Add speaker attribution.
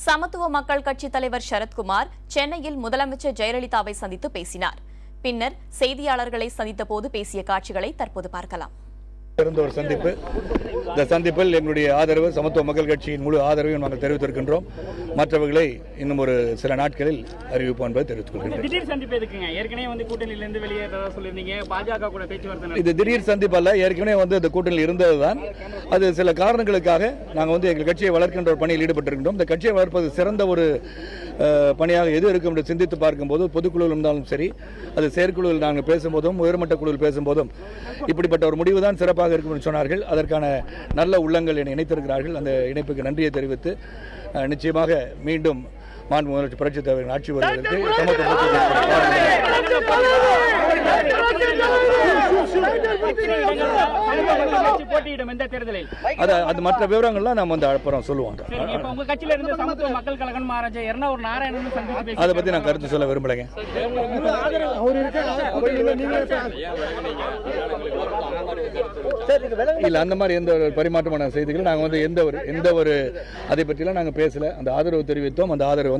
Speaker 1: சமத்துவ மக்கள் கட்சி தலைவர் சரத்குமார் சென்னையில் முதலமைச்சர் ஜெயலலிதாவை சந்தித்து பேசினார். பின்னர் செய்தியாளர்களை சந்தித்த போது பேசிய காட்சிகளை தற்போது பார்க்கலாம்.
Speaker 2: ஒரு சந்திப்பு. இந்த சந்திப்பில் எங்களுடைய ஆதரவு, சமத்துவ மக்கள் கட்சியின் முழு ஆதரவையும் நாங்கள் தெரிவித்திருக்கின்றோம். மற்றவர்களை இன்னும் ஒரு சில நாட்களில் அறிவிப்போம் என்பதை தெரிவித்துக் கொள்கிறேன்.
Speaker 3: திடீர் சந்திப்பு எதுக்குங்க? ஏற்கனவே கூட்டணியிலிருந்து வெளியேறதா சொல்லியிருந்தீங்க. பாஜக கூட பேச்சுவார்த்தை.
Speaker 2: இது திடீர் சந்திப்பு அல்ல, ஏற்கனவே இந்த கூட்டணியில் இருந்ததுதான். அது சில காரணங்களுக்காக நாங்கள் எங்கள் கட்சியை வளர்க்கின்ற ஒரு பணியில் ஈடுபட்டிருக்கின்றோம். இந்த கட்சியை வளர்ப்பது சிறந்த ஒரு பணியாக எது இருக்கும் என்று சிந்தித்து பார்க்கும்போது, பொதுக்குழுவில் இருந்தாலும் சரி, அது செயற்குழுவில் நாங்கள் பேசும்போதும் உயர்மட்ட குழுவில் பேசும்போதும் இப்படிப்பட்ட ஒரு முடிவு தான் சிறப்பாக இருக்கும் என்று சொன்னார்கள். அதற்கான நல்ல உள்ளங்கள் என்னை இணைத்திருக்கிறார்கள். அந்த இணைப்புக்கு நன்றியை தெரிவித்து நிச்சயமாக மீண்டும் மாண்பு முதலமைச்சர் புரட்சித் தலைவரின் ஆட்சி வருவதற்கு அது மற்ற விவரங்கள்லாம் நம்ம அப்புறம் சொல்லுவாங்க. அதை பத்தி நான் கருத்து சொல்ல விரும்பலைங்க. இல்ல, அந்த மாதிரி எந்த ஒரு பரிமாற்றமான செய்திகளும் நாங்கள் எந்த ஒரு அதை பற்றிலாம் நாங்கள் பேசல. அந்த ஆதரவு தெரிவித்தோம். அந்த ஆதரவு